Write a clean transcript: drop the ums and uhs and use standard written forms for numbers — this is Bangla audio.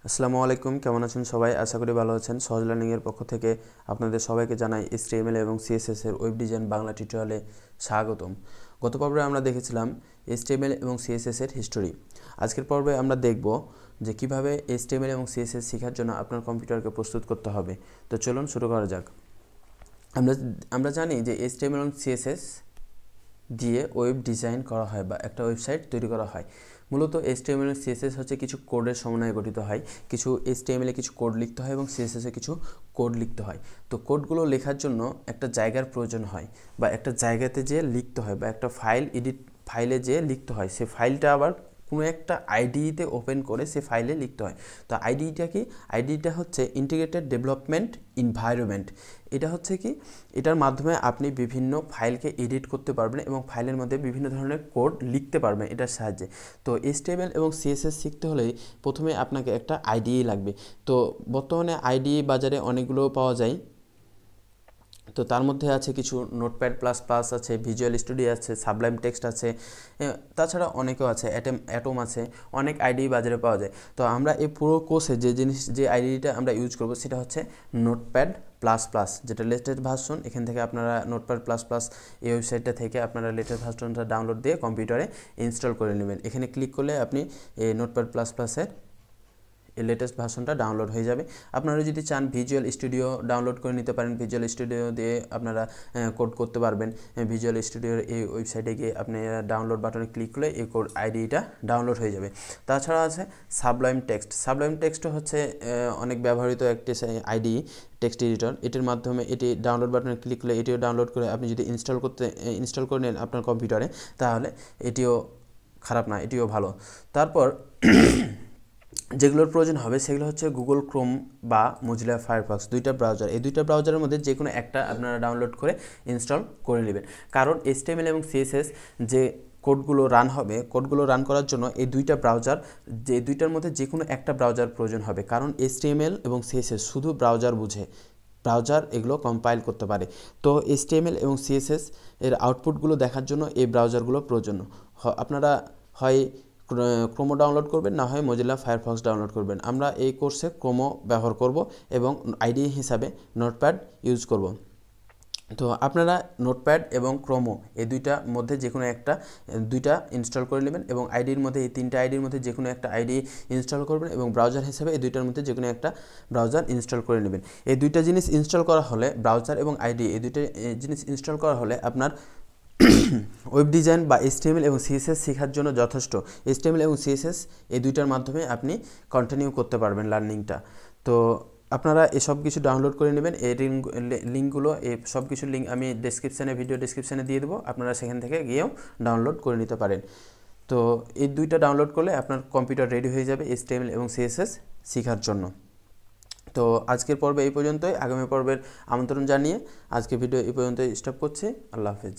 আসসালামু আলাইকুম, কেমন আছেন সবাই? আশা করি ভালো আছেন। সহজ লার্নিং এর পক্ষ থেকে আপনাদের সবাইকে জানাই HTML এবং CSS এর ওয়েব ডিজাইন বাংলা টিউটোরিয়ালে স্বাগতম। গত পর্বে আমরা দেখেছিলাম HTML এবং CSS এর হিস্টোরি। আজকের পর্বে আমরা দেখব যে কিভাবে HTML এবং CSS শেখার জন্য আপনার কম্পিউটারকে প্রস্তুত করতে হবে। তো চলুন শুরু করা যাক। আমরা জানি যে HTML এবং CSS দিয়ে ওয়েব ডিজাইন করা হয় বা একটা ওয়েবসাইট তৈরি করা হয়। মূলত HTML এবং CSS হচ্ছে কিছু কোডের সমন্বয়ে গঠিত হয়। কিছু HTML এ কিছু কোড লিখতে হয় এবং CSS এ কিছু কোড লিখতে হয়। তো কোডগুলো লেখার জন্য একটা জায়গার প্রয়োজন হয় বা একটা জায়গাতে যেয়ে লিখতে হয় বা একটা ফাইলে যেয়ে লিখতে হয়। সেই ফাইলটা আবার কোনো একটা আইডিইতে ওপেন করে সে ফাইলে লিখতে হয়। তো আইডিইটা কি? আইডিইটা হচ্ছে ইন্টিগ্রেটেড ডেভেলপমেন্ট এনভায়রনমেন্ট। এটা হচ্ছে কি, এটার মাধ্যমে আপনি বিভিন্ন ফাইলকে এডিট করতে পারবেন এবং ফাইলের মধ্যে বিভিন্ন ধরনের কোড লিখতে পারবেন এটার সাহায্যে। তো HTML এবং CSS শিখতে হলে প্রথমে আপনাকে একটা আইডিই লাগবে। তো বর্তমানে আইডিই বাজারে অনেকগুলো পাওয়া যায়। তো তার মধ্যে আছে কিছু নোটপ্যাড প্লাস প্লাস আছে, ভিজুয়াল স্টুডিও আছে, সাবলাইম টেক্সট আছে, তাছাড়া অনেকেও আছে, অ্যাটম আছে, অনেক আইডি বাজারে পাওয়া যায়। তো আমরা এই পুরো কোর্সে যে আইডিটা আমরা ইউজ করব সেটা হচ্ছে নোটপ্যাড প্লাস প্লাস, যেটা লেটেস্ট ভার্সন। এখান থেকে আপনারা নোটপ্যাড প্লাস প্লাস এই ওয়েবসাইটটা থেকে আপনারা লেটেস্ট ভার্সনটা ডাউনলোড দিয়ে কম্পিউটারে ইনস্টল করে নেবেন। এখানে ক্লিক করলে আপনি এই নোটপ্যাড প্লাস প্লাসের এই লেটেস্ট ভার্সনটা ডাউনলোড হয়ে যাবে। আপনারা যদি চান ভিজুয়াল স্টুডিও ডাউনলোড করে নিতে পারেন। ভিজুয়াল স্টুডিও দিয়ে আপনারা কোড করতে পারবেন। ভিজুয়াল স্টুডিওর এই ওয়েবসাইটে গিয়ে আপনি ডাউনলোড বাটনে ক্লিক করলে এই কোড আইডিটা ডাউনলোড হয়ে যাবে। তাছাড়া আছে সাবলাইম টেক্সট। সাবলাইম টেক্সটও হচ্ছে অনেক ব্যবহৃত একটি আইডি টেক্সট এডিটর। এটির মাধ্যমে এটি ডাউনলোড বাটনে ক্লিক করলে এটিও ডাউনলোড করে আপনি যদি ইনস্টল করে নেন আপনার কম্পিউটারে, তাহলে এটিও খারাপ না, এটিও ভালো। তারপর যেগুলোর প্রয়োজন হবে সেগুলো হচ্ছে গুগল ক্রোম বা মোজিলা ফায়ারফক্স, দুইটা ব্রাউজার। এই দুইটা ব্রাউজারের মধ্যে যে কোনো একটা আপনারা ডাউনলোড করে ইনস্টল করে নেবেন। কারণ HTML এবং CSS যে কোডগুলো রান হবে, কোডগুলো রান করার জন্য এই দুইটা ব্রাউজার, যে দুইটার মধ্যে যে কোনো একটা ব্রাউজার প্রয়োজন হবে। কারণ HTML এবং CSS শুধু ব্রাউজার বুঝে, ব্রাউজার এগুলো কম্পাইল করতে পারে। তো HTML এবং CSS এর আউটপুটগুলো দেখার জন্য এই ব্রাউজারগুলো প্রয়োজন। আপনারা হয় ক্রোমো ডাউনলোড করবেন, না হয় মোজিলা ফায়ারফক্স ডাউনলোড করবেন। আমরা এই কোর্সে ক্রোমো ব্যবহার করব এবং আইডি হিসাবে নোটপ্যাড ইউজ করব। তো আপনারা নোটপ্যাড এবং ক্রোমো এই দুইটার মধ্যে যে কোনো দুইটা ইনস্টল করে নেবেন এবং আইডির মধ্যে এই তিনটা আইডির মধ্যে যে কোনো একটা আইডি ইনস্টল করবেন এবং ব্রাউজার হিসেবে এই দুইটার মধ্যে যে কোনো একটা ব্রাউজার ইনস্টল করে নেবেন। এই দুইটা জিনিস ইনস্টল করা হলে, ব্রাউজার এবং আইডি এই দুইটা জিনিস ইনস্টল করা হলে আপনার ওয়েব ডিজাইন বা HTML এবং CSS শেখার জন্য যথেষ্ট। HTML এবং CSS এই দুইটার মাধ্যমে আপনি কন্টিনিউ করতে পারবেন লার্নিংটা। তো আপনারা এসব কিছু ডাউনলোড করে নেবেন। এই লিঙ্কগুলো, এই সব কিছু লিঙ্ক আমি ভিডিও ডেসক্রিপশানে দিয়ে দেবো। আপনারা সেখান থেকে গিয়েও ডাউনলোড করে নিতে পারেন। তো এই দুইটা ডাউনলোড করলে আপনার কম্পিউটার রেডি হয়ে যাবে HTML এবং CSS শেখার জন্য। তো আজকের পর্বে এই পর্যন্তই। আগামী পর্বের আমন্ত্রণ জানিয়ে আজকে ভিডিও এই পর্যন্তই স্টপ করছি। আল্লাহ হাফেজ।